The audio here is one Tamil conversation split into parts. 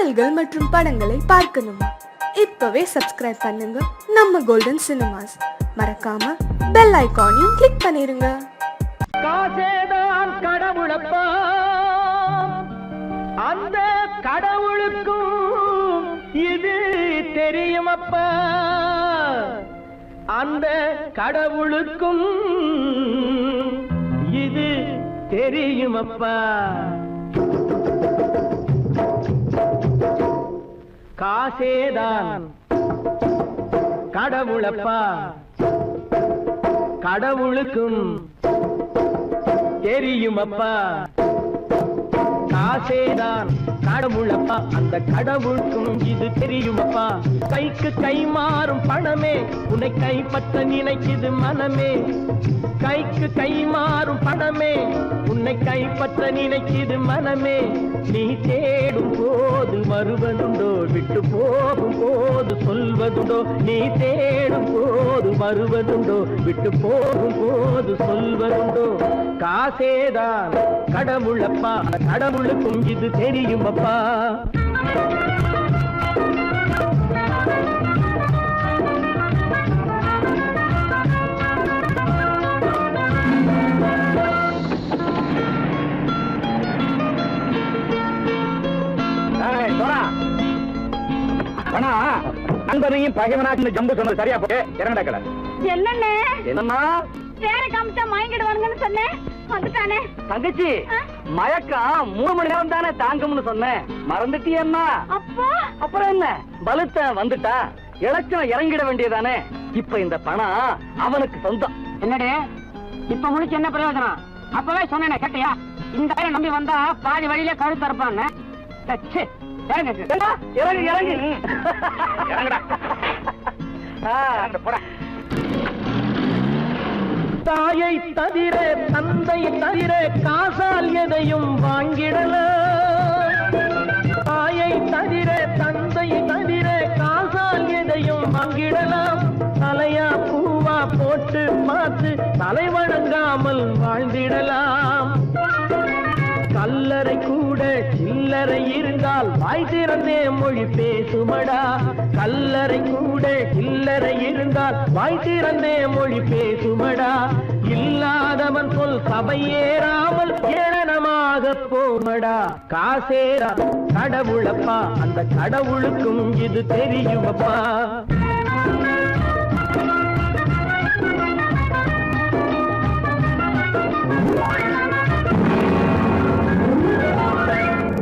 பாடல்கள் மற்றும் படங்களை பார்க்கணுமா? இப்பவே சப்ஸ்கிரைப் பண்ணுங்க நம்ம கோல்டன் சினிமாஸ். மறக்காம பெல் ஐகானையும் கிளிக் பண்ணிருங்க. காசேதான் கடவுளப்பா, அந்த கடவுளுக்கும் இது தெரியுமப்பா, அந்த கடவுளுக்கும் இது தெரியுமப்பா. காசேதான் கடவுளப்பா, கடவுளுக்கும் தெரியுமப்பா. காசேதான் கடவுளப்பா, அந்த கடவுளுக்கும் இது தெரியுமப்பா. கைக்கு கை மாறும் பணமே உன்னை கைப்பற்ற நினைக்குது மனமே. கைக்கு கை மாறும் பணமே உன்னை கைப்பற்ற நினைக்குது மனமே. நீ தேடும் போது வருவதுண்டோ, விட்டு போகும் போது சொல்வதுண்டோ. நீ தேடும் போது வருவதுண்டோ, விட்டு போகும் போது சொல்வதுண்டோ. காசேதான் கடவுளப்பா, கடவுளுக்கும் இது தெரியுமப்பா. நண்பனையும் பகைவனாக்கு ஜம்பு சொன்னது சரியா போட்டு இறங்கடா கடை. என்னண்ணே என்னம்மா வேற காமிச்சா மயங்கிடுவானுங்கன்னு சொன்னேன், வந்துட்டானே. தங்கச்சி, மயக்கம் 3 மணி நேரம் தானே தாங்கும்னு சொன்னேன், மறந்துட்டியம்மா? அப்பா அப்புறம் என்ன, பலுத்த வந்துட்டா இலச்சம் இறங்கிட வேண்டியதானே. இப்ப இந்த பணம் அவனுக்கு சொந்தம். என்னடே இப்ப முடிச்சு என்ன பிரயோஜனம்? அப்பவே சொன்னேனே கேட்டியா? இந்த பையன் நம்பி வந்தா பாதி வழியில கழுத்து இருப்பான்னு. இறங்கு இறங்கு இறங்குடா. தாயை தவிர தந்தையை தவிர காசால் எதையும் வாங்கிடலாம். தாயை தவிர தந்தையை தவிர காசால் எதையும் வாங்கிடலாம். தலையா பூவா போட்டு பார்த்து தலை வணங்காமல் வாழ்ந்திடலாம். கல்லறை கூட சில்லறை இருந்தால் வாய் திறந்தே மொழி பேசுமடா. கல்லறை கூட சில்லறை இருந்தால் வாய் திறந்தே மொழி பேசுமடா. இல்லாதவன் சொல் சபையேறாமல் ஏளனமாக போமடா. காசேரா கடவுளப்பா, அந்த கடவுளுக்கும் இது தெரியுமப்பா.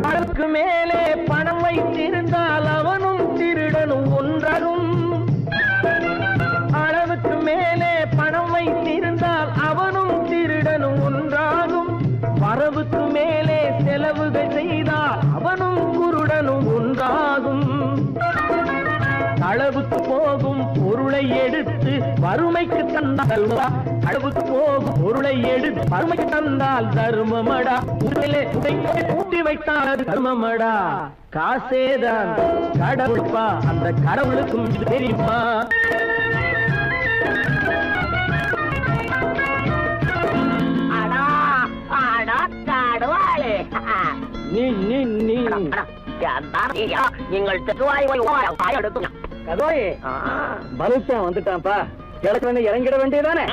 அளவுக்கு மேலே பணம் வைத்திருந்தால் அவனும் திருடனும் ஒன்றாகும். அளவுக்கு மேலே பணம் வைத்திருந்தால் அவனும் திருடனும் ஒன்றாகும். வரவுக்கு மேலே செலவுகள் செய்தால் அவனும் குருடனும் ஒன்றாகும். அளவுக்கு போகும் பொருளை எடுத்து வறுமைக்கு தந்தால் அளவுக்கு போகும் பொருளை எடுத்து வறுமைக்கு தந்தால் தர்மமடா. ஊட்டி வைத்தால் தர்மமடா. காசேதான் கடவுள்ப்பா, அந்த கடவுளுக்கும் இது தெரியுமா? நீங்கள் வந்துட்டான்ப்பா, கிழக்கு இறங்கிட வேண்டியதானே.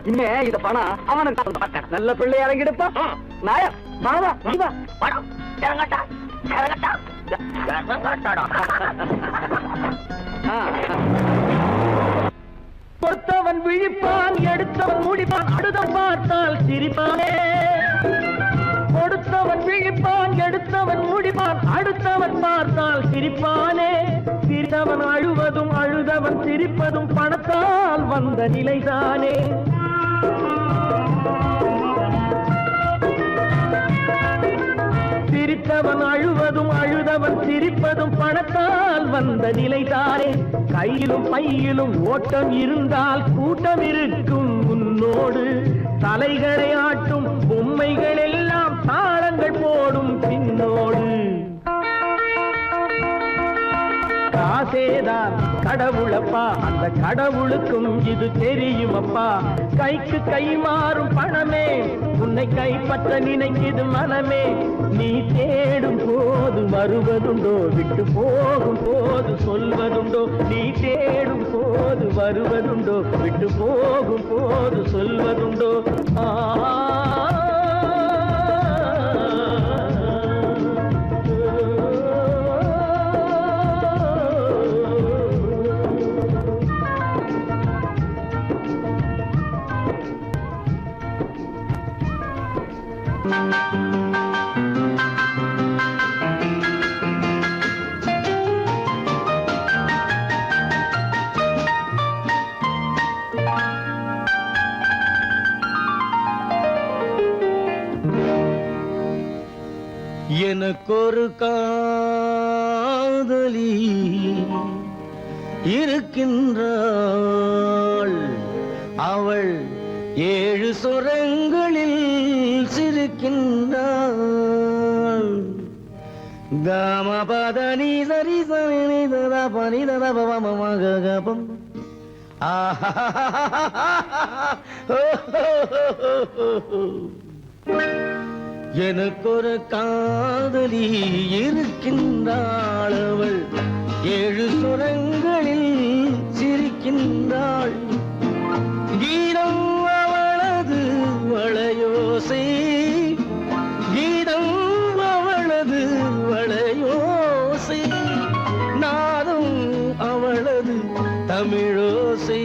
இனிமே இந்த பணம் அவனுக்கு நல்ல பிள்ளை இறங்கிடுப்பா. நாயா மாவா பணம் இறங்கட்டா இறங்கட்டா. கொடுத்தவன் விழிப்பான், எடுத்தவன் முடிப்பான், அடுத்தவன் பார்த்தால் சிரிப்பானே. கொடுத்தவன் விழிப்பான், எடுத்தவன் முடிப்பான், அடுத்தவன் பார்த்தால் சிரிப்பானே. சிரித்தவன் அழுவதும் அழுதவன் சிரிப்பதும் பணத்தால் வந்த நிலைதானே. சிரித்தவன் அழுவதும் அழுதவன் சிரிப்பதும் பணத்தால் வந்த நிலைதானே. கையிலும் பையிலும் ஓட்டம் இருந்தால் கூட்டம் இருக்கும் உன்னோடு. தலைகளை ஆட்டும் பொம்மைகள் எல்லாம் தாளங்கள் போடும் பின்னோடு. ஆசேதான் கடவுளப்பா, அந்த கடவுளுக்கும் இது தெரியுமப்பா. கைக்கு கை மாறும் பணமே உன்னை கைப்பற்ற நினைக்குது மனமே. நீ தேடும் போது வருவதுண்டோ, விட்டு போகும் போது சொல்வதுண்டோ. நீ தேடும் போது வருவதுண்டோ, விட்டு போகும் போது சொல்வதுண்டோ. எனக்கொரு காதலி இருக்கின்றாள், அவள் 7 சுரங்களில் சிரிக்கின்றாள். காமபதனி சரி சரி ததா பனி ததா பவமகபம். எனக்கொரு காதலி இருக்கின்றாள், அவள் 7 சுரங்களில் சிரிக்கின்றாள். கீதம் அவளது வளையோசை, கீதம் அவளது வளையோசை. நாதம் அவளது தமிழோசை,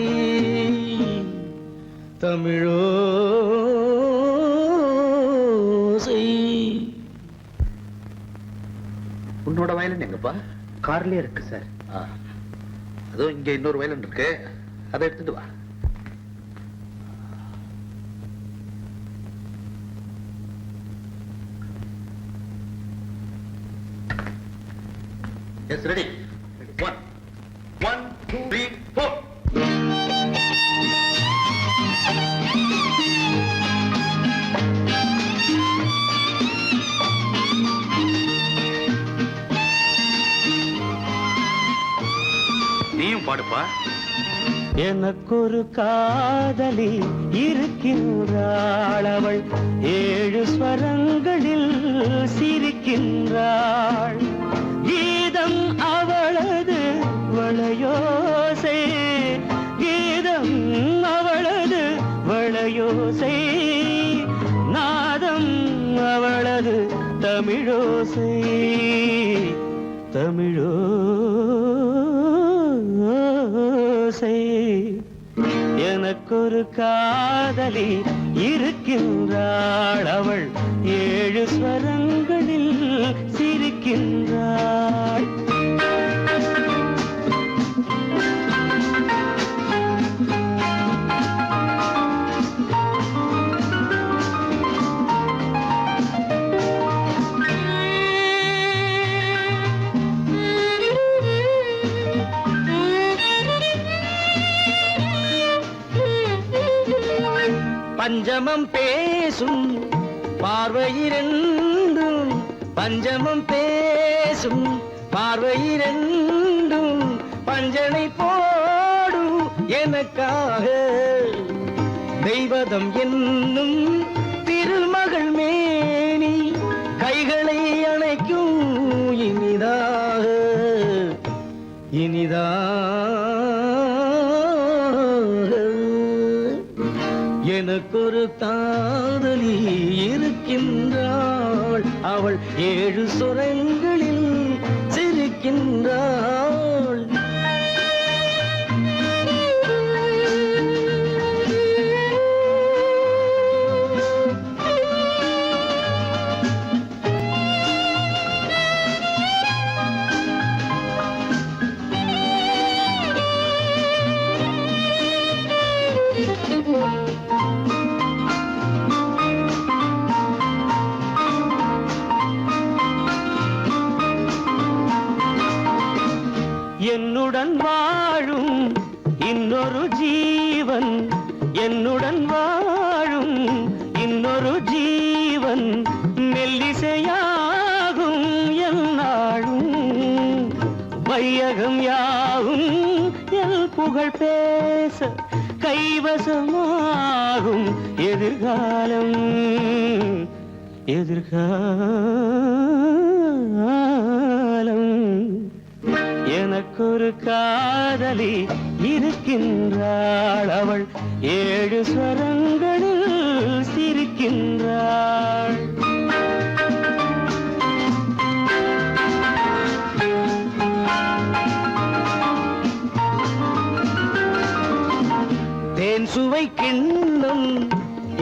தமிழோசை. உன்னோட வயலின் எங்கப்பா? கார்லயே இருக்கு சார். அதுவும் இங்க இன்னொரு வயலின் இருக்கு, அதை எடுத்துட்டு வா. Yes, ready. 1 1 2 3 4. நீயும் பாடுப்பா. எனக்கொரு காதலி இருக்கின்றாள், அவள் 7 ஸ்வரங்களில் சிரிக்கின்றாள். கீதம் அவளது வளையோசை, கீதம் அவளது வளையோசை. நாதம் அவளது தமிழோசை, தமிழோசை. எனக்கொரு காதலி இருக்கின்றாள், அவள் 7 ஸ்வரங்களில் சிரிக்கின்றாள். பஞ்சமம் பேசும் பார்வையிரண்டும், பஞ்சமம் பேசும் பார்வையிரண்டும் பஞ்சனை போடும் எனக்காக. தெய்வதம் என்னும் திருமகள் மேனி கைகளை அணைக்கும் இனிதாக, இனிதாக. எனக்கொரு காதலி இருக்கின்றாள், அவள் 7 சுரங்களில் சிரிக்கின்றாள். என்னுடன் வாழும் இன்னொரு ஜீவன், என்னுடன் வாழும் இன்னொரு ஜீவன் மெல்லிசையாகும் என்னாலும். வையகம் யாவும் எல் புகழ் பேச கைவசமாகும் எதிர்காலம் எதிர்காலம் எனக்கொரு காதலி இருக்கின்றாள் அவள் 7 ஸ்வரங்களில் சிரிக்கின்றாள் தேன் சுவை கிண்ணம்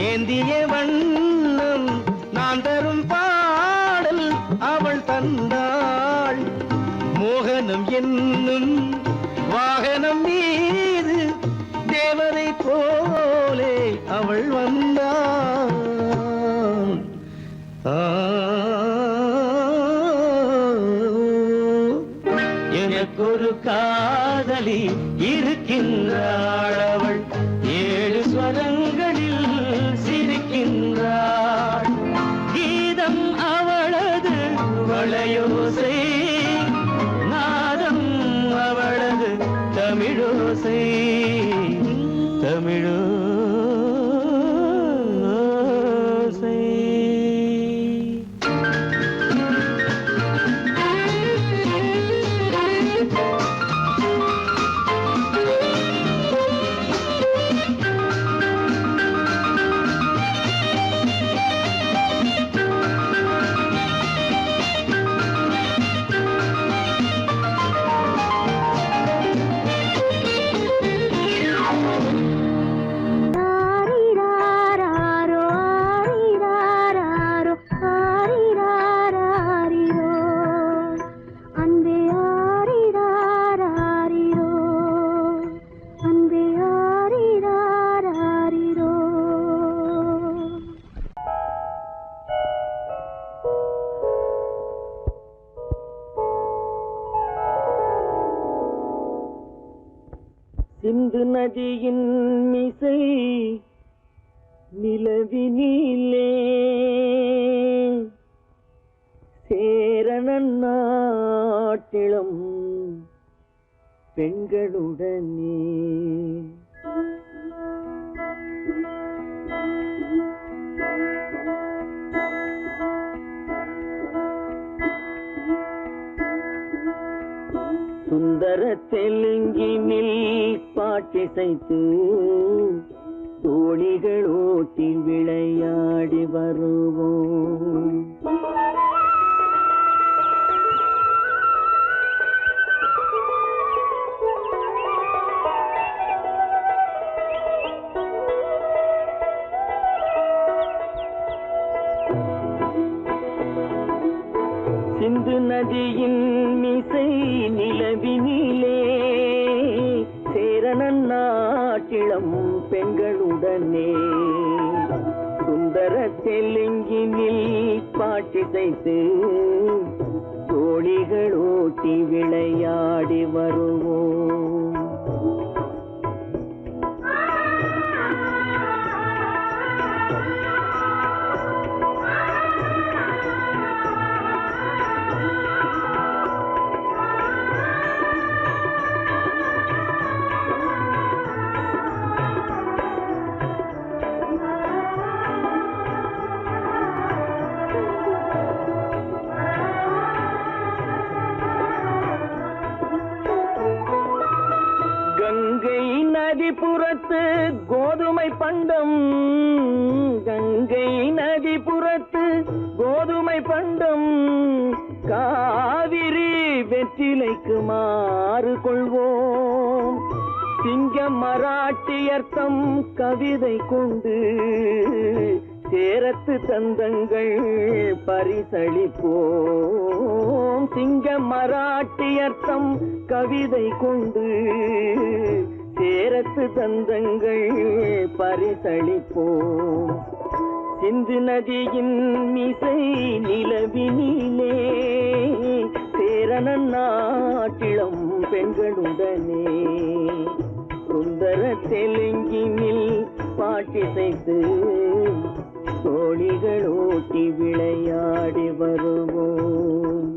ஏந்திய வண்ணம் நான் தரும் பாடல் அவள் தந்தாள் மோகனம் என்னும் வாகனம் மீது தேவதை போலே அவள் வந்தாள் எனக்கொரு காதலி இருக்கின்றாள் அவள் 7 ஸ்வரங்களில் சிரிக்கின்றாள் கீதம் அவளது வளையோசை நாதம் அவளது தமிழோசை தமிழோசை சிந்து நதியின் மிசை நிலவினிலே சேரணன் நாட்டிளம் பெண்களுடனே சுந்தர தெலுங்கினில் பாட்டிசைத்து தோணிகள் ஓட்டி விளையாடி வருவோம் சிந்து நதியின் மிசை நிலவினிலே சேரணன் நாட்டிளம் பெண்களுடனே சுந்தர தெலுங்கினில் பாட்டிசைத்து தோணிகள் ஓட்டி விளையாடி வருவோம் கங்கை நதிபுறத்து கோதுமை பண்டம் கங்கை நதிபுறத்து கோதுமை பண்டம் காவிரி வெற்றிலைக்கு மாறு கொள்வோம் சிங்க மராட்டியர்த்தம் கவிதை கொண்டு சேரத்து தந்தங்கள் பரிசளிப்போம் சிங்க மராட்டியர்த்தம் கவிதை கொண்டு சேரத்து தந்தங்கள் பரிசளிப்போம் சிந்து நதியின் மிசை நிலவினிலே சேரணன் நாட்டிளம் பெண்களுடனே சுந்தர தெலுங்கினில் பாட்டிசைத்து தோணிகள் ஓட்டி விளையாடி வருவோம்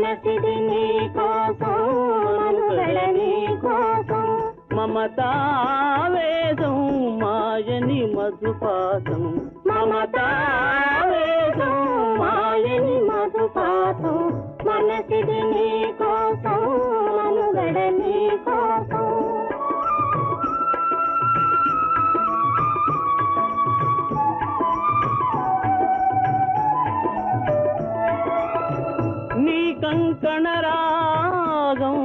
మనసిది నీ కోసం మనుగడ నీ కోసం మమతావేదం మాయని మధుపాతం మమతావేదం మాయని మధుపాతం మనసిది నీ కోసం మనుగడ నీ కోసం నీ కంకణ రాగం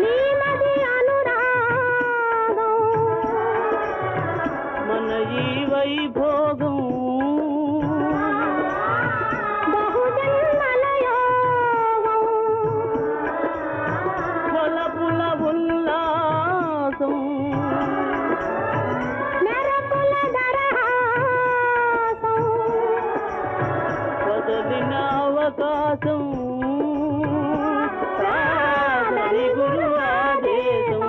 నీలది అనురాగం మన ఈ వైభోగం బహుజన్మల యోగం కొలపుల ఉల్లాసం మెరపుల దరహాసం వదలిన అవకాశం కాదని గురు ఆదేశం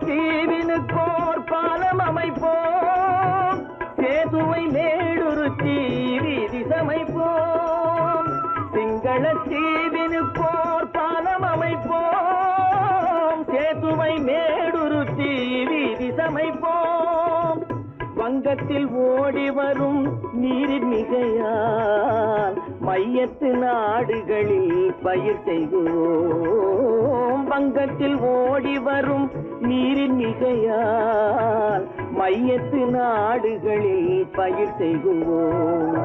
தீவினுக்கோர் பாலம் அமைப்போம் சேதுவை மேடுருத்தி வீதி சமைப்போம் சிங்கள தீவினுக்கோர் பாலம் அமைப்போம் சேதுவை மேடுருத்தி வீதி சமைப்போம் வங்கத்தில் ஓடி வரும் நீரின் மிகையால் மையத்து நாடுகளில் பயிர் செய்வோம் வங்கத்தில் ஓடி வரும் நீரின் மிகையால் மையத்து நாடுகளில் பயிர் செய்வோம்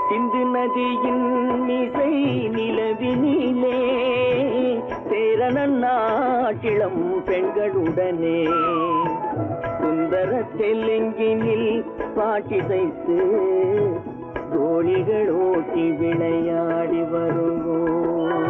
சிந்து நதியின் மிசை நிலவினிலே சேரணன் நாட்டிளம் பெண்களுடனே சுந்தர தெலுங்கினில் பாட்டிசைத்து தோழிகள் ஓட்டி விளையாடி வருவோம்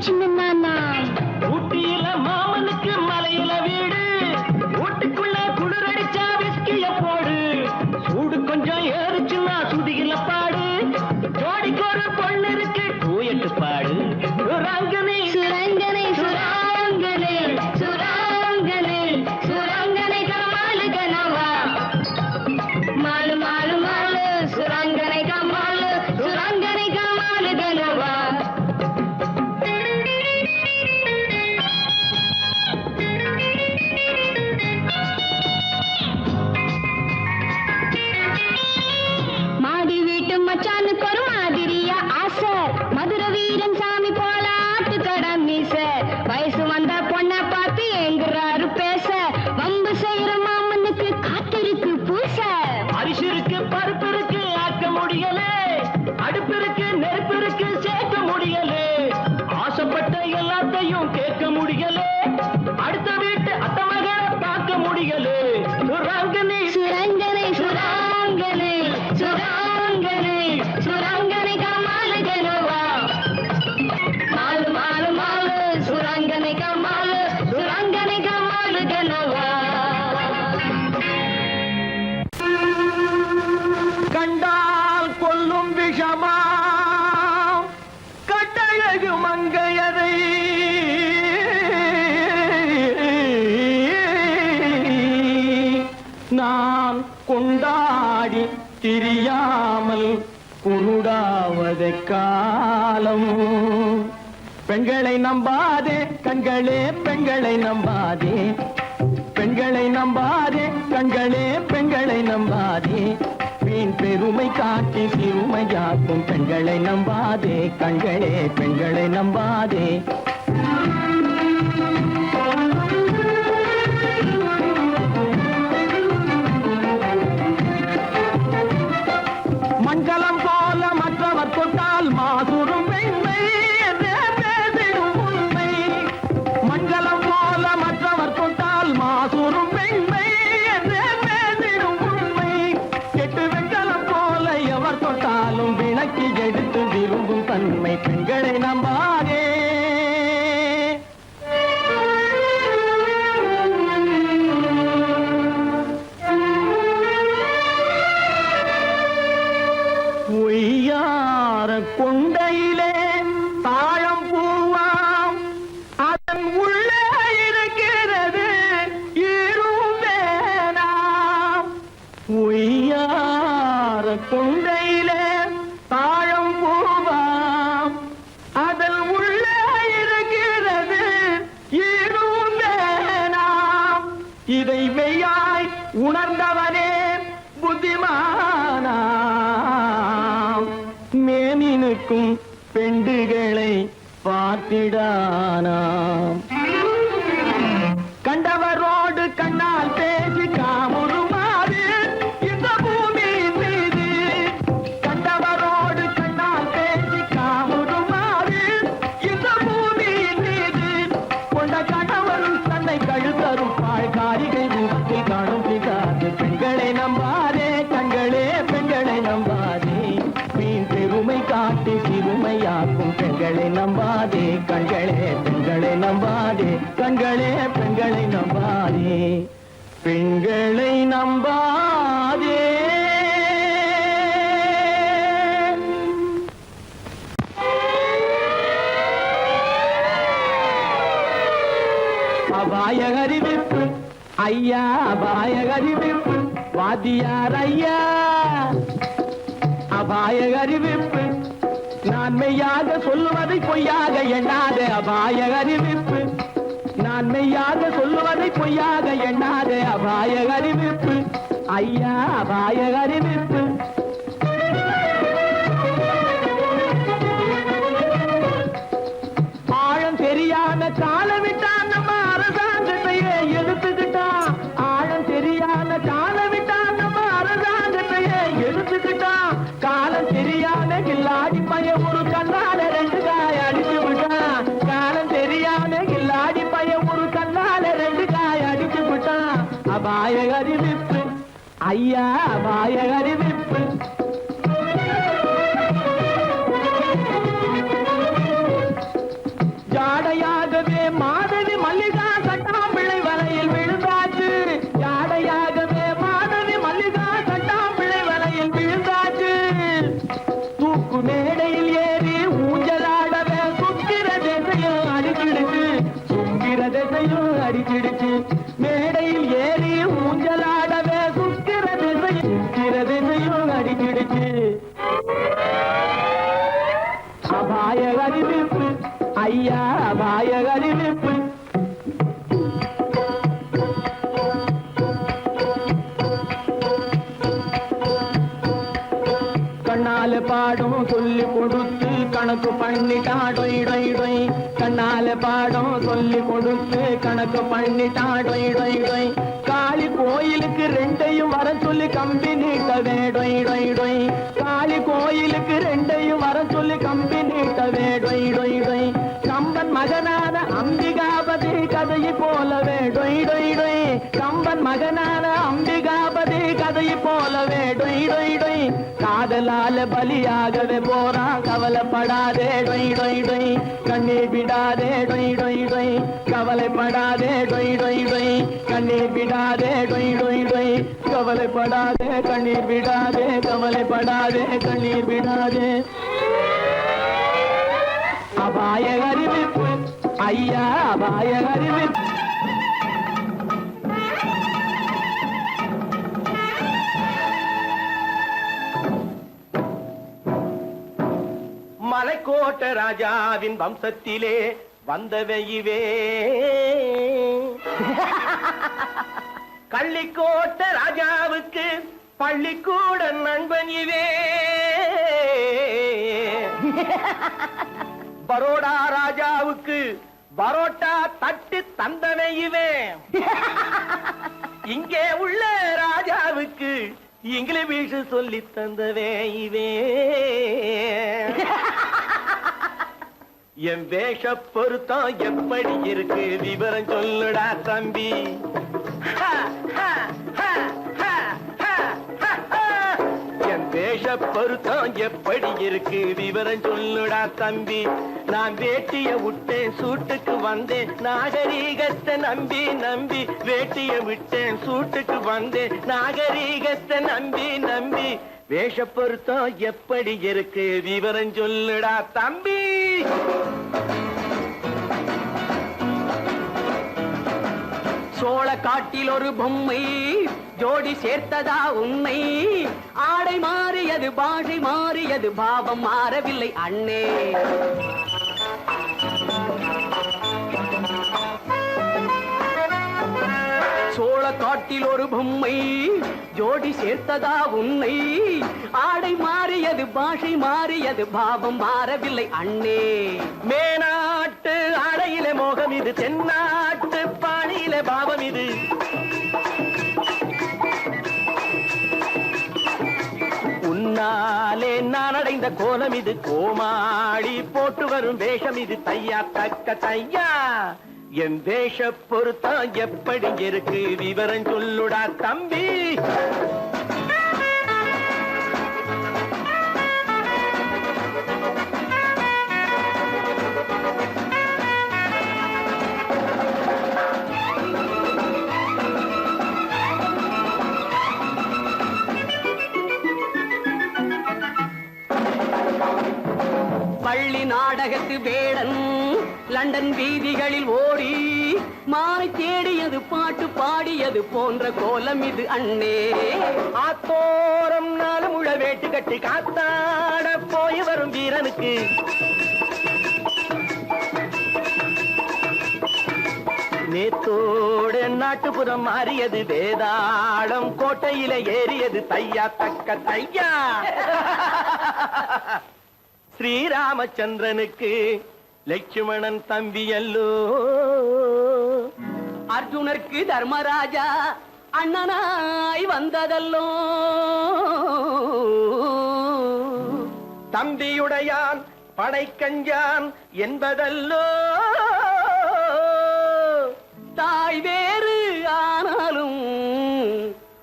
சின்ன நானா ஊட்டியில மாமனுக்கு மலையில வீடு ஊட்டுக்குள்ள குளிரடிச்சா விஸ்கிய போடு சூடு கொஞ்சம் ஏறுச்சுன்னா சுதியில பாடு ஜோடிக்கு ஒரு பொண்ணு இருக்கு டூயட்டு பாடு ராங்கனி சுரங்கனை சுராங்கனை சுராங்கனை சுரங்கனை கமாலு கனவா மாலு மாலு மாலு சுரங்கனை கமாலு சுரங்கனை கமாலு கனவா மாடி வீட்டு மச்சானுக்கு ஒரு மாதிரியா ஆசை மதுரை வீரன் சாமி போல ஆட்டுக்கடை மீச வயசு வந்த பொண்ணை பார்த்து எங்குறாரு பேச வம்பு செய்யற மாமனுக்கு காத்திருக்கு பூச அரிசி இருக்கு பருப்பு இருக்கு ஆக்க முடியல அடுப்பு இருக்கு நெருப்பு இருக்கு சேர்க்க முடியல ஆசைப்பட்ட எல்லாத்தையும் கேட்க முடியல அடுத்த வீட்டு அத்த மகளை பார்க்க முடியல ராங்கனி சுரங்கனை சுராங்கனை சுராங்கனை சுரங்கனை கமாலு கனவா மாலு மாலு மாலு சுரங்கனை கமாலு சுரங்கனை கமாலு கனவா கண்டால் கொல்லும் விஷமா கட்டழகு மங்கையரை நான் கொண்டாடி திரியாமல் குருடாவதை காலம் பெண்களை நம்பாதே கண்களே பெண்களை நம்பாதே பெண்களை நம்பாதே கண்களே பெண்களை நம்பாதே வீண் பெருமை காட்டி சிறுமையாக்கும் பெண்களை நம்பாதே கண்களே பெண்களை நம்பாதே மண்கலம் போல மற்றவர் தொட்டால் மாசுரும் பெண்மை என்றே பேசிடும் உண்மை மண்கலம் போல மற்றவர் தொட்டால் மாசுரும் பெண்மை என்றே பேசிடும் உண்மை கெட்டு வெண்கலம் போல எவர் தொட்டாலும் விளக்கி எடுத்து விரும்பும் தன்மை பெண்களை நம்பாதே பொய்யார கொண்டையிலே தாழம் பூவாம் அதன் உள்ளே இருக்கிறது ஈரும் வேணாம் பொய்யார கொண்டையிலே தாழம் பூவாம் அதன் உள்ளே இருக்கிறது ஈரும் வேணாம் இதை மெய்யாய் உணர்ந்தவனே புத்திமானாம் மேனினுக்கும் பெண்டுகளை பார்த்திடானாம் கண்டவரோடு கண்ணால் பேசி காமுறுமாறு இந்த பூமியின் மீது கண்டவரோடு கண்ணால் பேசி காமுறுமாறு இந்த பூமியின் மீது கொண்ட கணவரும் தன்னை கழுத்தரும் காரிகை ரூபத்தில் காணும் பிதாது பெண்களை நம்பாதே கண்களே பெண்களை நம்பாதே வீண் பெருமை காட்டி சிறுமையாக்கும் பெண்களை நம்பாதே கண்களே பெண்களை நம்பாதே கண்களே பெண்களை நம்பாதே பெண்களை நம்பாதே அபாய அறிவிப்பு ஐயா அபாய அறிவிப்பு வாத்தியார் ஐயா அபாய அறிவிப்பு நான் மெய்யாக சொல்லுவதை பொய்யாக எண்ணாத அபாய அறிவிப்பு நான் மெய்யாக சொல்லுவதை பொய்யாக எண்ணாத அபாய அறிவிப்பு ஐயா அபாய அறிவிப்பு ஆழம் தெரியாத காலமிட்டான் நம்ம அரசாங்கத்தையே எடுத்துக்கிட்டான் ஆழம் தெரியாத காலமிட்டான் நம்ம அரசாங்கத்தையே எடுத்துக்கிட்டான் காலம் தெரியாத கில்லாடி பைய ஒரு கண்ணால ரெண்டு காய அடிச்சு விட்டான் காலம் தெரியாத கில்லாடி பைய ஒரு கண்ணால ரெண்டு காய அடிச்சு விட்டான் அபாய அறிவிப்பு ஐயா அபாய அறிவிப்பு திசையும் அடிச்சிடுச்சு சுக்கிர திசையும் அடிச்சிடுச்சு மேடையில் ஏறி ஊஞ்சலாடவே சுக்கிர திசையும் அடிச்சிடுச்சு அபாய அறிவிப்பு ஐயா அபாய அறிவிப்பு கண்ணால பாடம் சொல்லி கொடுத்து கணக்கு பண்ணிட்டா டொய் டொய் டொய் கண்ணால பாடம் சொல்லி கொடுத்து கணக்கு பண்ணிட்டா டொய் டொய் டொய் காளி கோயிலுக்கு ரெண்டையும் வர சொல்லி கம்பி நீட்டவே டொய் டொய் டொய் காளி கோயிலுக்கு ரெண்டையும் வர சொல்லி கம்பி நீட்டவே டொய் டொய் டொய் கம்பன் மகனான அம்பிகாபதி கதையை போலவே டொய் டொய் டொய் கம்பன் மகனான அம்பிகாபதி கதையை போலவே டொய் டொய் டொய் காதலால பலியாகவே போறான் கவலைப்படாதே டொய் டொய் டொய் கண்ணீர் விடாதே டொய் டொய் டொய் கவலைப்படாதே டொய் டொய் டொய் கண்ணீர் விடாதே டொய் டொய் டொய் கவலைப்படாதே கண்ணீர் விடாதே கவலைப்படாதே கண்ணீர் விடாதே அபாய அறிவிப்பு ஐயா அபாய அறிவிப்பு மலைக்கோட்ட ராஜாவின் வம்சத்திலே வந்தவையுவே கள்ளிக்கோட்ட ராஜாவுக்கு பள்ளிக்கூட நண்பன் இவே பரோடா ராஜாவுக்கு பரோட்டா தட்டு தந்தனை இவே இங்கே உள்ள ராஜாவுக்கு இங்கிலீஷ் சொல்லி தந்தவே இவே என் வேஷ பொருத்தம் எப்படி இருக்கு விவரம் சொல்லுடா தம்பி என் வேஷ பொருத்தம் எப்படி இருக்கு விவரம் சொல்லுடா தம்பி நான் வேட்டிய விட்டேன் சூட்டுக்கு வந்தேன் நாகரீகத்தை நம்பி நம்பி வேட்டிய விட்டேன் சூட்டுக்கு வந்தேன் நாகரீகத்தை நம்பி நம்பி வேஷ பொருத்தம் எப்படி இருக்கு விவரம் சொல்லுடா தம்பி சோழ காட்டில் ஒரு பொம்மை ஜோடி சேர்த்ததா உண்மை ஆடை மாறியது பாஷை மாறியது பாவம் மாறவில்லை அண்ணே சோழ காட்டில் ஒரு பொம்மை ஜோடி சேர்த்ததா உன்னை ஆடை மாறியது பாஷை மாறியது பாவம் மாறவில்லை அண்ணே மேனாட்டு ஆடையிலே மோகம் இது தென்னாட்டு பாணியிலே பாவம் இது உன்னாலே நான் அடைந்த கோலம் இது கோமாளி போட்டு வரும் வேஷம் இது தையா தக்க தையா என் வேஷ பொருத்தம் எப்படி இருக்கு விவரம் சொல்லுடா தம்பி பள்ளி நாடகத்து வேடன் லண்டன் வீதிகளில் ஓடி மானை தேடியது பாட்டு பாடியது போன்ற கோலம் இது அண்ணே ஆத்தோரம் நாலு முழ வேட்டு கட்டி காத்தாட போய் வரும் வீரனுக்கு நேத்தோடு நாட்டுப்புறம் மாறியது வேதாளம் கோட்டையில ஏறியது தையா தக்க தையா ஸ்ரீராமச்சந்திரனுக்கு லட்சுமணன் தம்பி அல்லோ அர்ஜுனருக்கு தர்மராஜா அண்ணனாய் வந்ததல்லோ தம்பியுடையான் படைக்கஞ்சான் என்பதல்லோ தாய் வேறு ஆனாலும்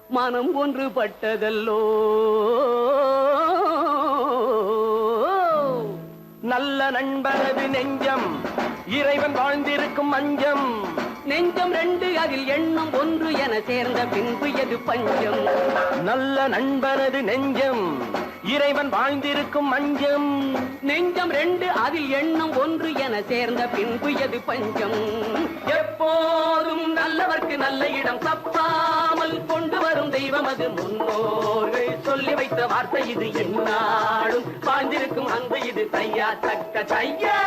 மனம் ஒன்றுபட்டதல்லோ நல்ல நண்பனது நெஞ்சம் இறைவன் வாழ்ந்திருக்கும் மஞ்சம் நெஞ்சம் ரெண்டு அதில் எண்ணம் ஒன்று என சேர்ந்த பின்பு எது பஞ்சம் நல்ல நண்பனது நெஞ்சம் இறைவன் வாழ்ந்திருக்கும் மஞ்சம். நெஞ்சம் 2 அதில் எண்ணம் 1 என சேர்ந்த பின்பு எது பஞ்சம்? எப்போதும் நல்லவர்க்கு நல்ல இடம் தப்பாமல் கொண்டு வரும் தெய்வம் அது முன்னோர்கள் சொல்லி வைத்த வார்த்தை இது. என்னாலும் வாழ்ந்திருக்கும் அன்பு இது. தையா தக்க தையா.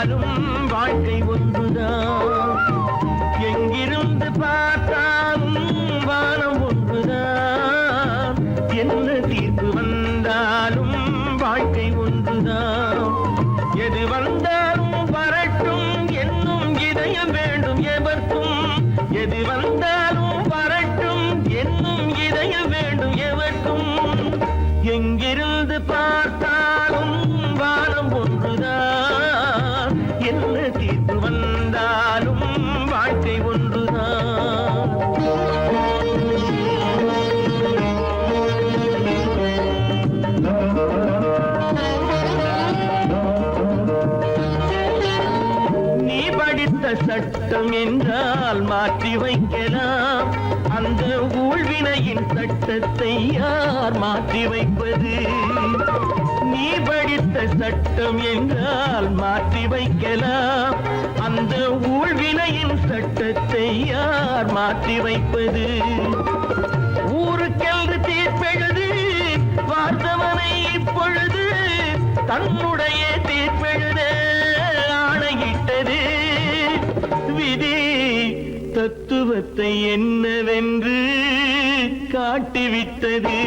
வந்தாலும் வாழ்க்கை ஒன்றுதான். எங்கிருந்து பார்த்தாலும் வானம் ஒன்றுதான். என்ன தீர்ப்பு வந்தாலும் வாழ்க்கை ஒன்றுதான். எது வந்தாலும் வரட்டும் என்னும் இதயம் வேண்டும் எவர்க்கும். எது வந்தாலும் வரட்டும் என்னும் இதயம் வேண்டும் எவர்க்கும். எங்கிருந்து பார்த்தாலும் வானம் ஒன்றுதான். என்ன தீர்ப்பு வந்தாலும் வாழ்க்கை ஒன்றுதான். நீ படித்த சட்டம் என்றால் மாற்றி வைக்கலாம். அந்த ஊழ்வினையின் சட்டத்தை யார் மாற்றி வைப்பது? நீ படித்த சட்டம் என்றால் மாற்றி வைக்கலாம். அந்த ஊழ்வினையின் சட்டத்தை யார் மாற்றி வைப்பது? ஊருக்கென்று தீர்ப்பெழுது பார்த்தவனை இப்பொழுது தன்னுடைய தீர்ப்பெழுத ஆணையிட்டது விதி. தத்துவத்தை என்னவென்று காட்டிவிட்டது.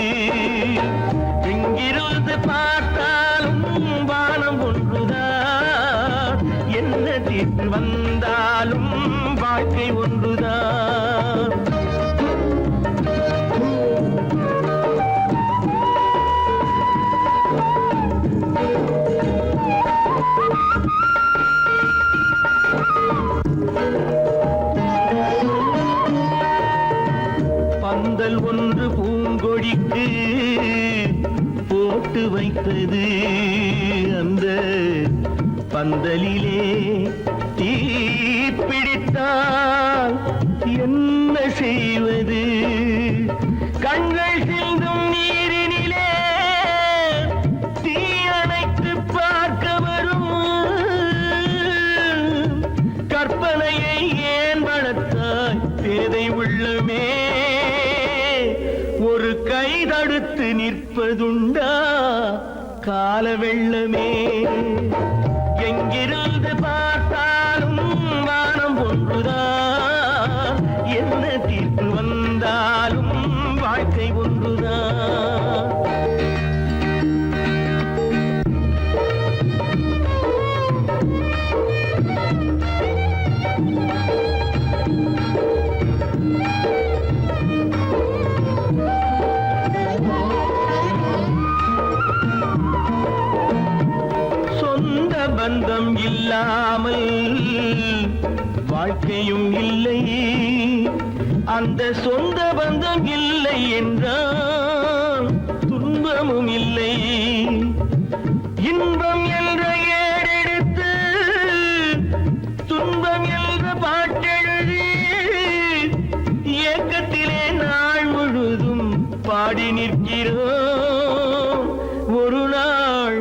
எங்கிருந்து பார்த்தாலும் வானம் ஒன்றுதான். என்ன தீர்ப்பு வந்தாலும் வாழ்க்கை ஒன்றுதான். பந்தல் ஒன்று பூங்கொடிக்கு போட்டு வைத்தது. அந்த பந்தலிலே தீ பிடித்தால் என்ன செய்வது? கண்கள் சிந்தும் நீரினிலே தீ அணைத்து பார்க்க வரும். கற்பனையை ஏன் வளர்த்தாய் பேதை உள்ளமே? ஒரு கை தடுத்து நிற்பதுண்டா கால வெள்ளமே? எங்கிருந்து பார்த்தாலும் வானம் ஒன்றுதான். என்ன தீர்ப்பு வந்தாலும் வாழ்க்கை ஒன்றுதான். பந்தம் இல்லாமல் வாழ்க்கையும் இல்லை. அந்த சொந்த பந்தம் இல்லை என்றால் துன்பமும் இல்லை. இன்பம் என்ற ஏறெடுத்து துன்பம் என்ற பாட்டெழுதி ஏக்கத்திலே நாள் முழுதும் பாடி நிற்கிறோம். ஒரு நாள்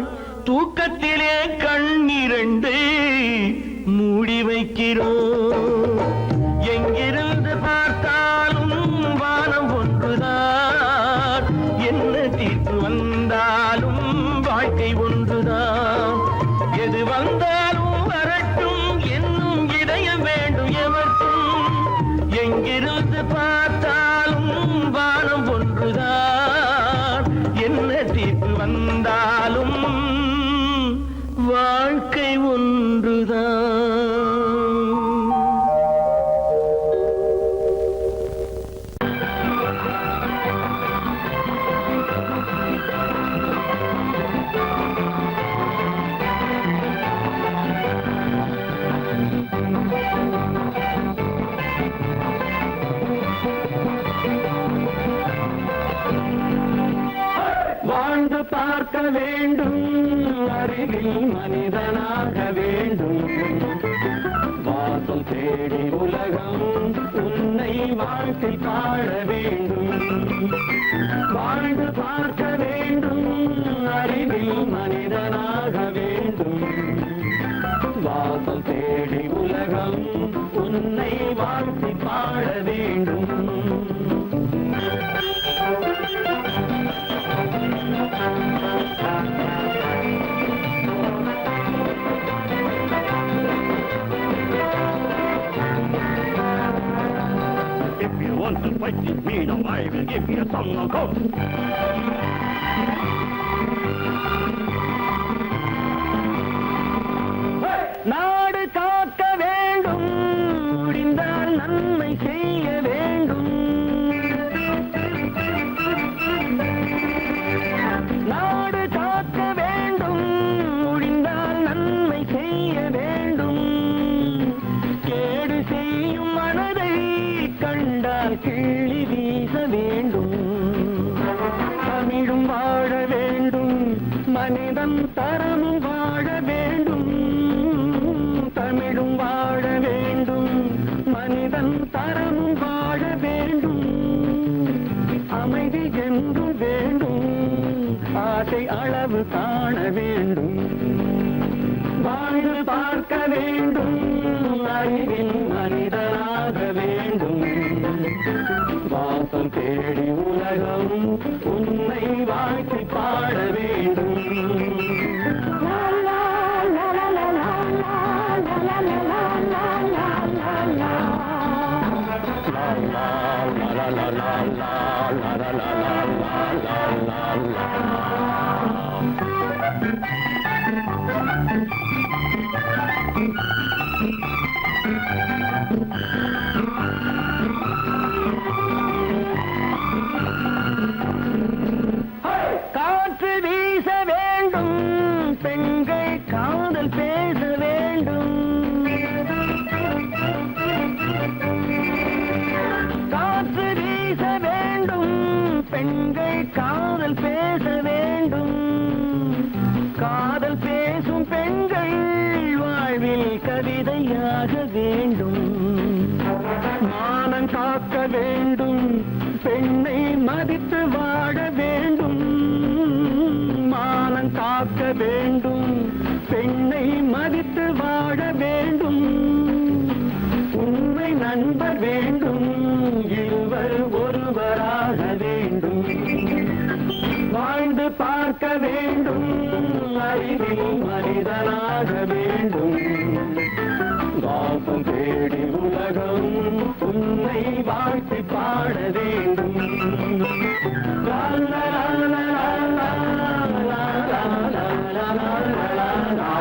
தூக்கத்திலே கண்ணிரண்டு மூடி வைக்கிறோம். எங்கிருந்து பார்த்தாலும் வானம் ஒன்றுதான். என்ன தீர்ப்பு வந்தாலும் வாழ்க்கை ஒன்றுதான். எது வந்தாலும் வரட்டும் என்னும் இதயம் வேண்டும் எவர்க்கும். எங்கிருந்து பார்த்தாலும் வானம் ஒன்றுதான். என்ன தீர்ப்பு வந்தாலும் வாழ்க்கை ஒன்றுதான். வாழ்ந்து பார்க்க வேண்டும், அறிவில் மனிதனாக வேண்டும். வாசம் தேடி உலகம் உன்னை வாழ்க்கை பாட வேண்டும். வாழ்ந்து பார்க்க வேண்டும், அறிவில் மனிதனாக வேண்டும். வாசம் தேடி உலகம் உன்னை வாழ்க்கை பாட வேண்டும். want to fight with me, now I will give you a song of hope. நாடு காக்க வேண்டும், முடிந்தால் நன்மை செய்ய வேண்டும். நாடு காக்க வேண்டும், முடிந்தால் நன்மை செய்ய வேண்டும். கேடு செய்யும் மனதை கண்டால் கிள்ளி வீச வேண்டும். தமிழும் வாழ வேண்டும், மனிதன் தரமும் வாழ வேண்டும். தமிழும் வாழ வேண்டும், மனிதன் தரமும் வாழ வேண்டும். அமைதி என்றும் வேண்டும், ஆசை அளவு காண வேண்டும். வாழ்ந்து பார்க்க வேண்டும், அறிவின் மனிதனாக வேண்டும். வாசம் தேடி உலகம் உன்னை வாழ்த்தி பாட வேண்டும். காற்று வீச வேண்டும், பெண்கள் காதல் பேச வேண்டும். காற்று வீச வேண்டும், பெண்கள் காதல் பேச வேண்டும். காதல் பேசும் பெண்கள் வாழ்வில் கவிதையாக வேண்டும். மானம் காக்க வேண்டும், பெண்ணை மதித்து வாழ வேண்டும். மானம் காக்க வேண்டும், பெண்ணை மதித்து வாழ வேண்டும். உண்மை நண்பர் வேண்டும், இருவர் ஒருவராக வேண்டும். வாழ்ந்து பார்க்க வேண்டும், அறிவில் மனிதனாக வேண்டும். வாசம் தேடி உலகம் உன்னை வாழ்த்தி பாட வேண்டும். லா லா லா லா லா லா லா லா லா லா லா.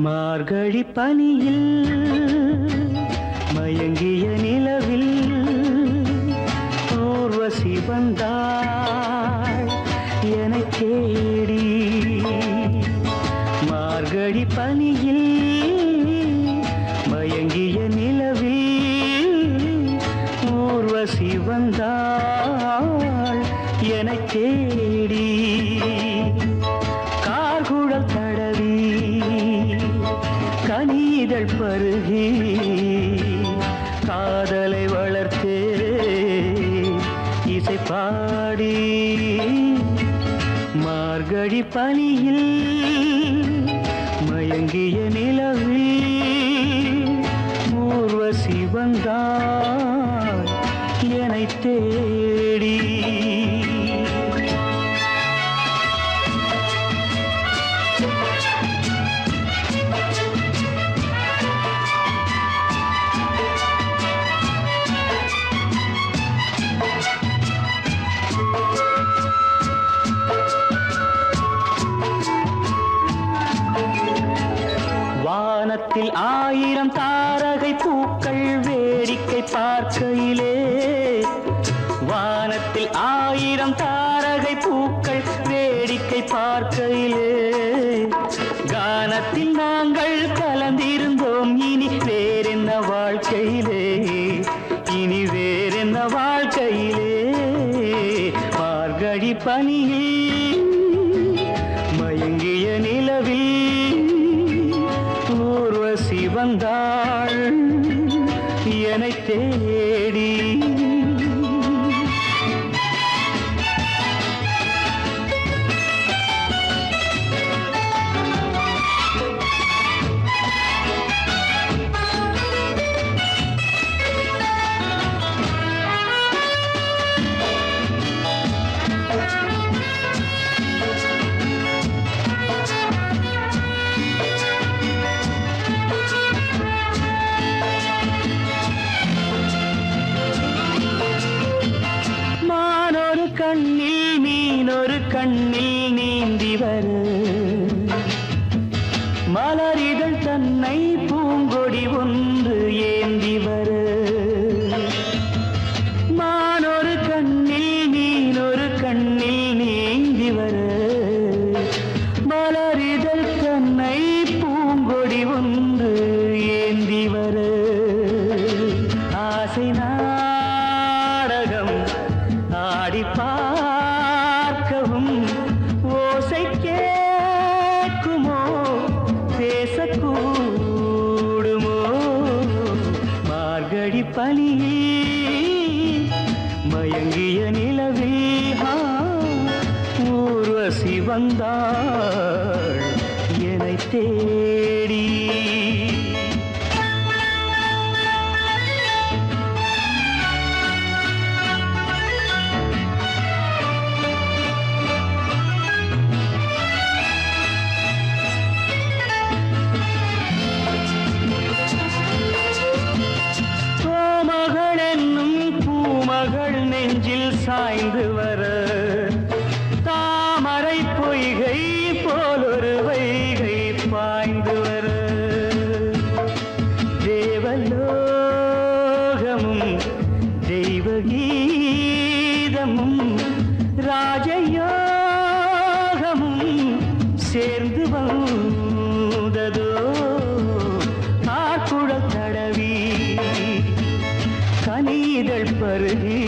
மார்கழி பனியில் மயங்கிய நிலவில் ஊர்வசி வந்தாள் என்னை தேடி. மார்கழி பனியில் மயங்கிய நிலவில் ஊர்வசி வந்தாள் என்னை தேடி. கார்குழல் தடவி கனிதழ் பருகி காதலை வளர்த்தே இசை பாடி. மார்கழி பனியில் மயங்கிய நிலவில் ஊர்வசி வந்தாள் என்னை தேடி. வானத்தில் 1000 தாரகை பூக்கள் வேடிக்கை பார்க்கையிலே. வானத்தில் 1000 தாரகை பூக்கள் வேடிக்கை பார்க்கையிலே. கானத்தில் நாங்கள் கலந்திருந்தோம், இனி வேறென்ன வாழ்க்கையிலே, இனி வேறென்ன வாழ்க்கையிலே. மார்கழி பனியில் மயங்கிய நிலவில் ஊர்வசி வந்தாள் என்னை தேடி. வர ஆசை நாடகம் ஆடி பார்க்கவும் ஓசை கேட்குமோ பேசக்கூடுமோ மார்கழி பனியில் மயங்கிய நிலவில் ஊர்வசி வந்தாள் என்னை தேடி கோமகள் என்னும் பூமகள் நெஞ்சில் சாய்ந்து வர தாமரை பொய்கை போலொரு வைகை பாய்ந்து வர தேவலோகமும் தெய்வகீதமும் ராஜயோகமும் சேர்ந்து வந்ததோ ஆக்குழல் தடவி கனிதழ் பருகி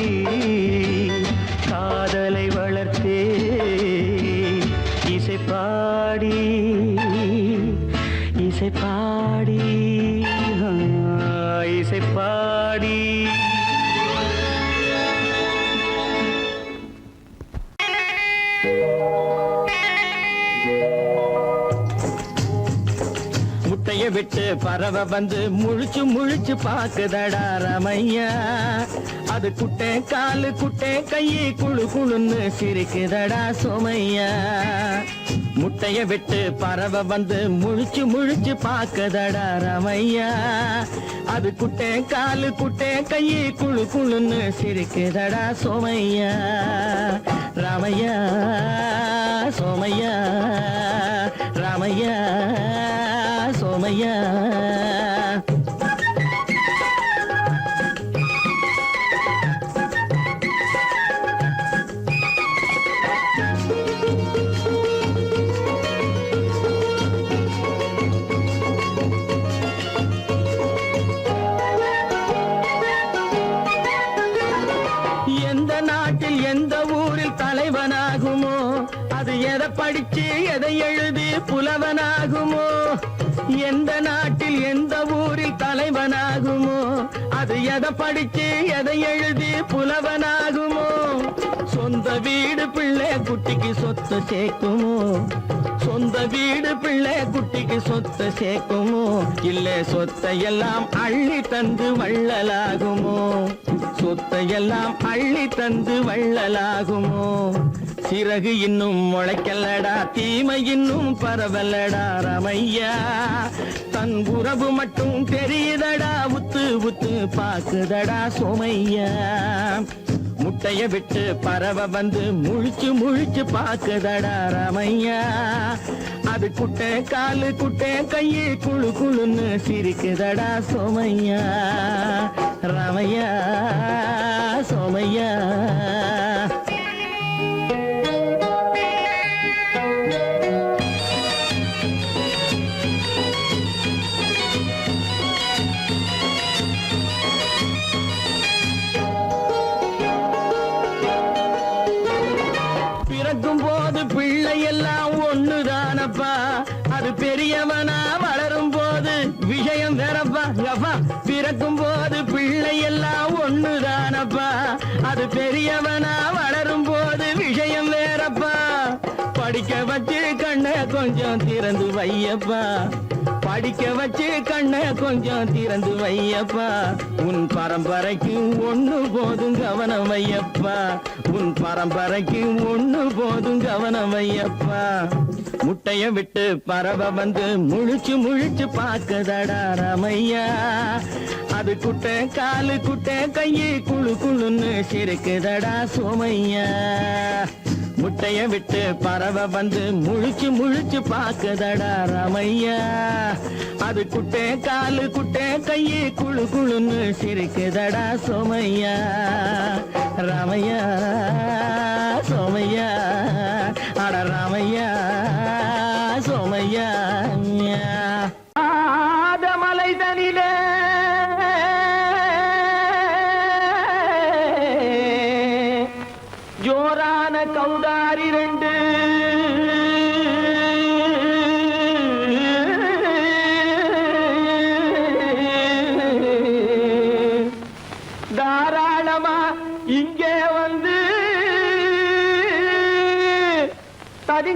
காதலை வளர்த்தே இசை பாடி இசை பாடி இசை பாடி முட்டைய விட்டு பறவை வந்து முழிச்சு முழிச்சு பாக்குதடா ரமையா அது குட்டை காலு குட்டை கையை குழு குழுன்னு சிரிக்குதடா சோமையா முட்டைய விட்டு பறவை வந்து முழிச்சு முழிச்சு பாக்குதடா ரமையா அது குட்டை காலு குட்டை கையை குழு குழுன்னு சிரிக்குதடா சோமையா ராமையா சோமையா ராமையா சோமையா எந்த நாட்டில் எந்த ஊரில் தலைவனாகுமோ அது எதை படிச்சு எதை எழுதி புலவனாகுமோ எந்த நாட்டில் எந்த ஊரில் தலைவனாகுமோ அது எதை படிச்சு எதை எழுதி புலவனாகுமோ சொந்த வீடு பிள்ளை குட்டிக்கு சொத்து சேர்க்குமோ சொந்த வீடு பிள்ளை குட்டிக்கு சொத்து சேர்க்குமோ இல்ல சொத்தை எல்லாம் அள்ளி தந்து வள்ளலாகுமோ சொத்தை எல்லாம் அள்ளி தந்து வள்ளலாகுமோ சிறகு இன்னும் முளைக்கல்லடா தீமை இன்னும் பரவலடா ரமையா தன் உறவு மட்டும் தெரியுதடா உத்து உத்து பாக்குதடா சோமையா முட்டைய விட்டு பறவை வந்து முழிச்சு முழிச்சு பாக்குதடா ரமையா அது குட்டை காலு குட்டை கையை குழு குழுன்னு சிரிக்குதடா சோமையா ரமையா சோமையா பிறக்கும் போது பிள்ளை எல்லாம் ஒண்ணுதானப்பா அது பெரியவனா வளரும் போது விஷயம் வேறப்பா அப்பா பிறக்கும் போது பிள்ளை எல்லாம் ஒண்ணுதானப்பா அது பெரியவனா வளரும் போது விஷயம் வேறப்பா படிக்க வச்சு கண்ணை கொஞ்சம் திறந்து வையப்பா படிக்க வச்சு கண்ணை கொஞ்சம் திறந்து வையப்பா உன் பரம்பரைக்கு ஒண்ணு போதும் கவனம் வையப்பா உன் பரம்பரைக்கு ஒண்ணு போதும் கவனம் வையப்பா முட்டைய விட்டு பறவை வந்து முழிச்சு முழிச்சு பாக்குதடா ரமையா அது குட்டை காலு குட்டை கையை குழு குழுன்னு சிரிக்குதடா சோமையா முட்டைய விட்டு பறவை வந்து முழிச்சு முழிச்சு பாக்குதடா ரமையா அது குட்டை காலு குட்டை கையை குழு குழுன்னு சிரிக்குதடா சோமையா ராமையா சோமையா அட ராமையா சோமையா மலை தனிலே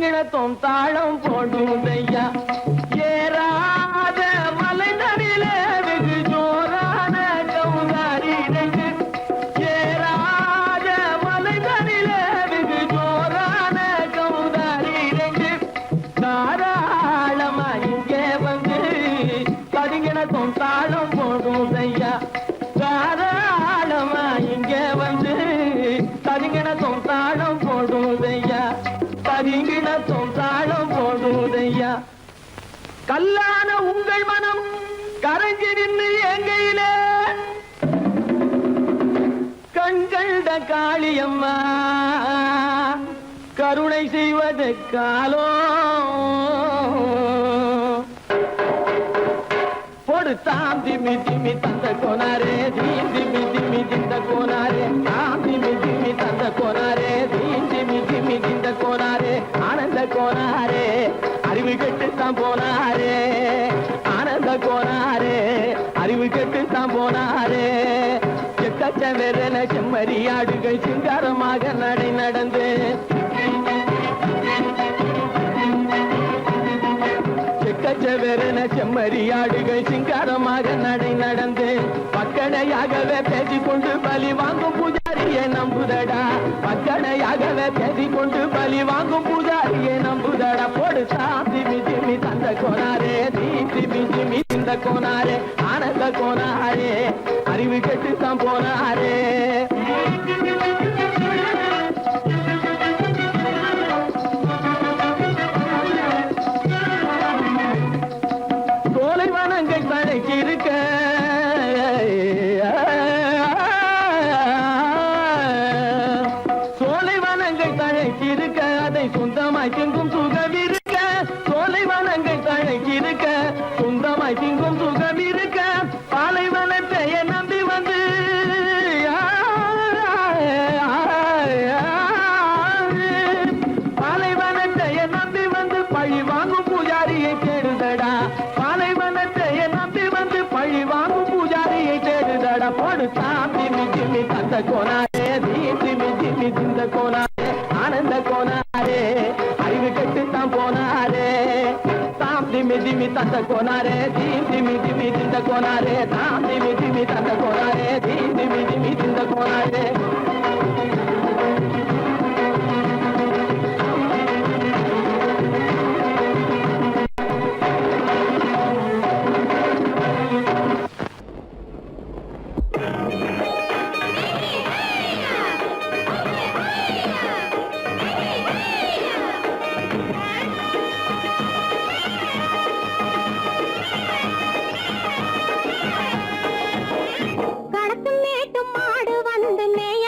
தரிங்கிணத்தும் தாளம் போடுதையா ஏறாத மலைதனிலே வெகு ஜோரான கௌதாரி நெஞ்சு ஏறாத மலைதனிலே வெகு ஜோரான கௌதாரி நெஞ்சு தாராளமா இங்கே வந்து தரிங்கிணத்தும் தாளம் போடுதையா தாராளமா இங்கே வந்து தரிங்கிணத்தும் தாளம் போடுதையா தரிங்கிணத்தும் தாளம் போடுதையா கல்லான உங்கள் மனம் கரைஞ்சி நின்று எங்கையிலே கண்கண்ட காளியம்மா கருணை செய்வது காலோ பொடுத்தாம் திமி திமி தந்த கோனாரே தீம் திமி திமி திந்த கோனாரே தாம் திமி திமி தந்த கோனாரே தீம் திமி திமி திந்த கோனாரே ஆனந்த கோனாரே அறிவு கெட்டுத்தான் போனாரே ஆனந்த கோனாரே அறிவு கெட்டுத்தான் போனாரே எக்கச்ச வெறன செம்மறியாடுகள் சிங்காரமாக நடை நடந்து எக்கச்சவெறன செம்மறியாடுகள் சிங்காரமாக நடை நடந்து பக்கடையாகவே பேசிக்கொண்டு பலி வாங்கும் பூஜாரியை நம்புதடா பக்கடையாகவே பேசிக்கொண்டு பலி வாங்கும் பூஜாரியை நம்புதடா போடு திமி திமி தந்த கோனாரே திமி திமி இந்த கோனாரே ஆனந்த கோனாரே அறிவு கெட்டுத்தான் போனாரே இருக்க சோலைவனங்கள் தழைக்கிருக்க அதை சொந்தமாய் திங்கும் சுகம் இருக்க சோலைவனங்கள் தழைக்கிருக்க சொந்தமாய் திங்கும் சுகம் இருக்க பாலைவனத்தை நம்பி வந்து பாலைவனத்தை நம்பி வந்து பழி வாங்கும் பூஜாரியை தேடுதடா பழி வாங்கும் பூஜாரியை தேடுதடா போடுத்தான் திமி திமி தந்த கோனாரே திமி திமி திந்த கோனாரே ஆனந்த கோனாரே அறிவு கெட்டுத்தான் போனாரே தாம் திமி திமி தந்த கோனாரே திமி திமி திந்த கோனாரே தாம் திமி திமி தந்த கோனாரே திமி திமி திந்த கோனாரே கடத்தும் மேட்டும் மாடு வந்து மேய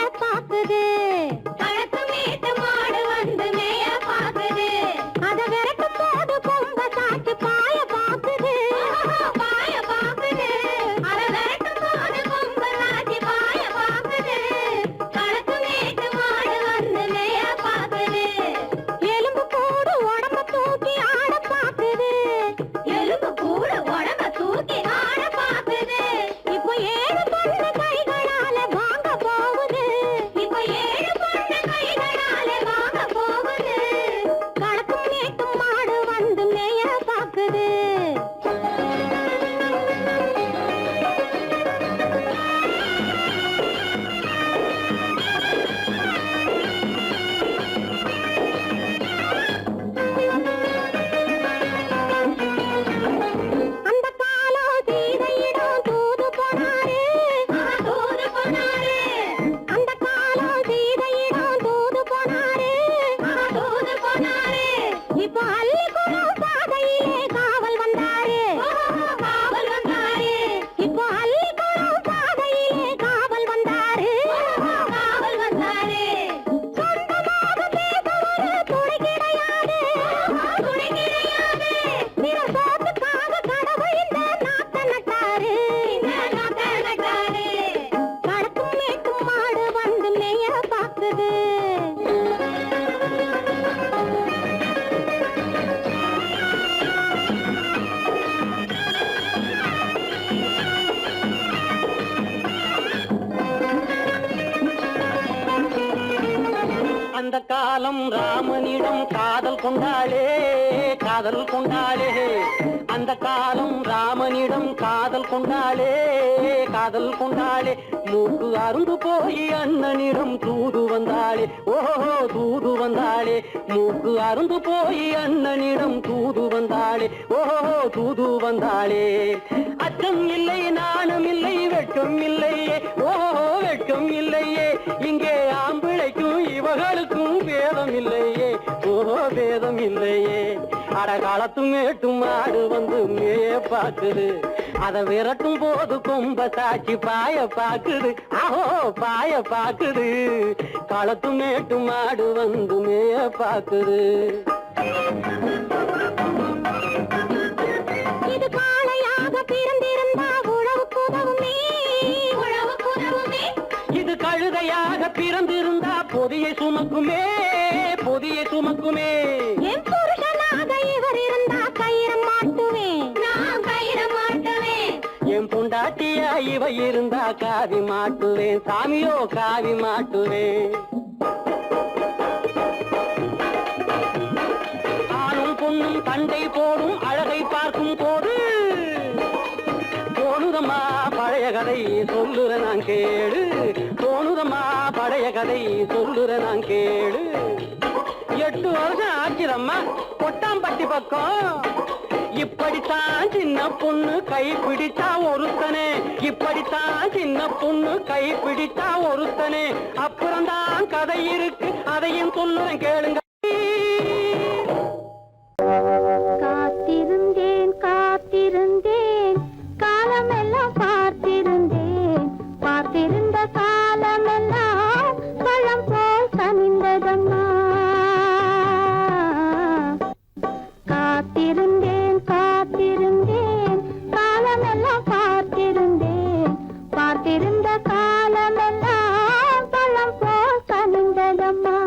அந்த காலம் ராமனிடம் காதல் கொண்டாளே காதல் கொண்டாளே அந்த காலம் ராமனிடம் காதல் கொண்டாளே காதல் கொண்டாளே மூக்கு அருந்து போய் அண்ணனிடம் தூது வந்தாளே ஓஹோ தூது வந்தாளே மூக்கு அருந்து போய் அண்ணனிடம் தூது வந்தாளே ஓஹோ தூது வந்தாளே அச்சம் இல்லை நாணம் இல்லை வெட்கம் இல்லையே ஓஹோ வெட்கம் இல்லையே இங்கே ஆம்பிளைக்கும் இவர்களுக்கும் வேதம் இல்லையே ஓஹோ வேதம் இல்லையே அடகாலத்தும் மேட்டும் மாடு வந்து மேய பாக்குது அத விரட்டும் போது கொம்ப சாட்சி பாய பாக்குது ஆஹோ பாய பாக்குது களத்தும் மேட்டும் மாடு வந்து மேய பாக்குது இது காளையாக பிறந்திருந்தா உழவுக்கு உதவுமே உழவுக்கு உதவுமே இது கழுதையாக பிறந்திருந்தா பொதியை சுமக்குமே பொதியை சுமக்குமே என் புருஷனாக இவர் இருந்தா கயிறம் மாட்டுவேன் நான் கயிறம் மாட்டுவேன் என் பொண்டாட்டியா இவ இருந்தா காவி மாட்டுவேன் சாமியோ காவி மாட்டுவேன் ஆணும் பொண்ணும் சண்டை போடும் அழகை பார்க்கும் போது தோணுதம்மா பழைய கதை சொல்லுற நான் கேளு தோணுதம்மா பழைய கதை சொல்லுற நான் கேளு 8 வருஷம் ஆச்சுதம்மா கொட்டாம்பட்டி பக்கம் இப்படித்தான் சின்ன பொண்ணு கை பிடிச்சா ஒருத்தனே இப்படித்தான் சின்ன பொண்ணு கை பிடிச்சா ஒருத்தனே அப்புறம்தான் கதை இருக்கு அதையும் சொல்லுறேன் கேளுங்க காத்திருந்தேன் காத்திருந்தேன் காலமெல்லாம் பார்த்திருந்தேன் பார்த்திருந்த காலமெல்லாம் பழம் போல் கனிந்ததம்மா காத்திருந்தேன் காத்திருந்தேன் காலமெல்லாம் பார்த்திருந்தேன் பார்த்திருந்த காலமெல்லாம் பழம் போல் கனிந்ததம்மா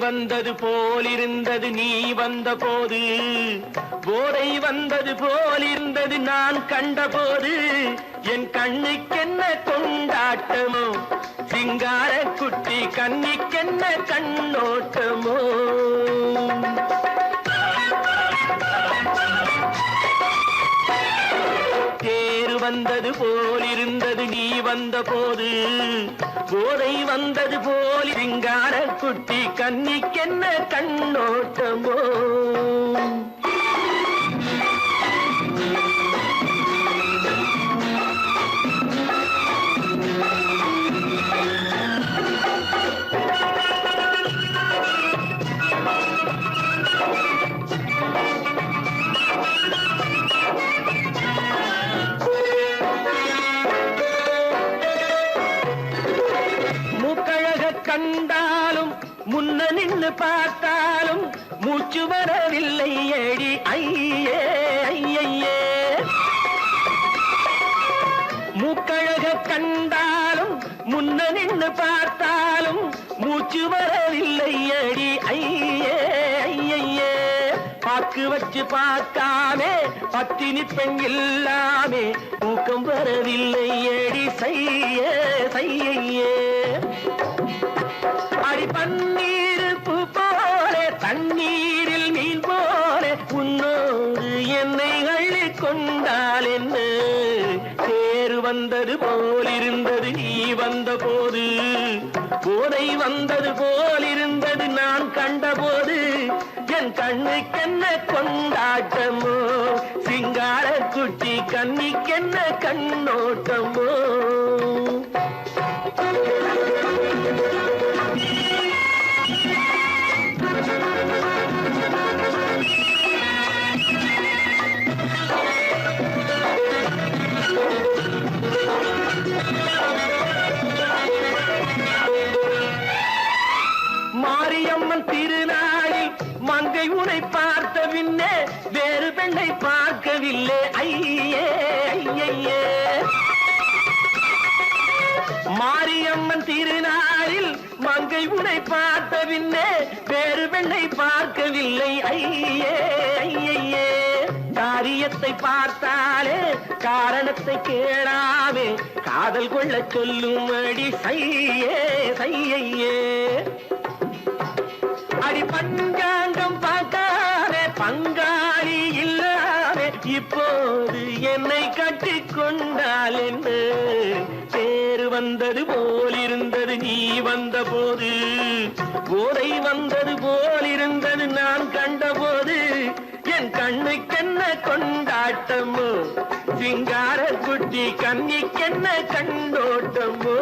வந்தது போலிருந்தது நீ வந்த போது, போதை வந்தது போலிருந்தது நான் கண்டபோது, என் கண்ணுக்கென்ன கொண்டாட்டமோ, சிங்கார குட்டி கண்ணிக்கென்ன கண்ணோட்டமோ. தேர் வந்தது போலிருந்தது நீ வந்த போது, போதை வந்தது போல் சிங்கார குட்டி கண்ணிக்கென்ன கண்ணோட்டமோ. கண்டாலும் முன்ன நின்னு பார்த்தாலும் மூச்சு வரவில்லை ஏடி ஐயே ஐயே. மூக்கழக கண்டாலும் முன்ன நின்னு பார்த்தாலும் மூச்சு வரவில்லை ஏடி ஐயே ஐயே. பாக்கு வச்சு பார்க்காமே பத்தினி பெண் இல்லாமே தூக்கம் வரவில்லை ஏடி செய்ய செய்யே. அடி பன்னீர் பூ போல தண்ணீரில் மீன் போல உன்னோடு என்னை அள்ளி கொண்டால் என்ன. தேர் வந்தது போலிருந்தது நீ வந்த போது, போதை வந்தது போலிருந்தது நான் கண்டபோது, என் கண்ணுக்கென்ன கொண்டாட்டமோ, சிங்கார குட்டி கண்ணிக்கென்ன கண்ணோட்டமோ. மாரியம்மன் திருநாளில் மங்கை உனை பார்த்த பின்னே வேறு பெண்ணை பார்க்கவில்லை ஐயே ஐயே. மாரியம்மன் திருநாளில் மங்கை உனை பார்த்த பின்னே வேறு பெண்ணை பார்க்கவில்லை ஐயே ஐயே. காரியத்தை பார்த்தாலே காரணத்தை கேளாவே காதல் கொள்ள சொல்லும் அடி சையே சையே. அடி பஞ்சாங்கம் பார்க்காதே பங்காளி இல்லாமே இப்போது என்னை கட்டி கொண்டால் என்ன. தேர் வந்தது போலிருந்தது நீ வந்த போது, போதை வந்தது போலிருந்தது நான் கண்டபோது, என் கண்ணுக்கென்ன கொண்டாட்டமோ, சிங்கார குட்டி கண்ணிக்கென்ன கண்டோட்டமோ.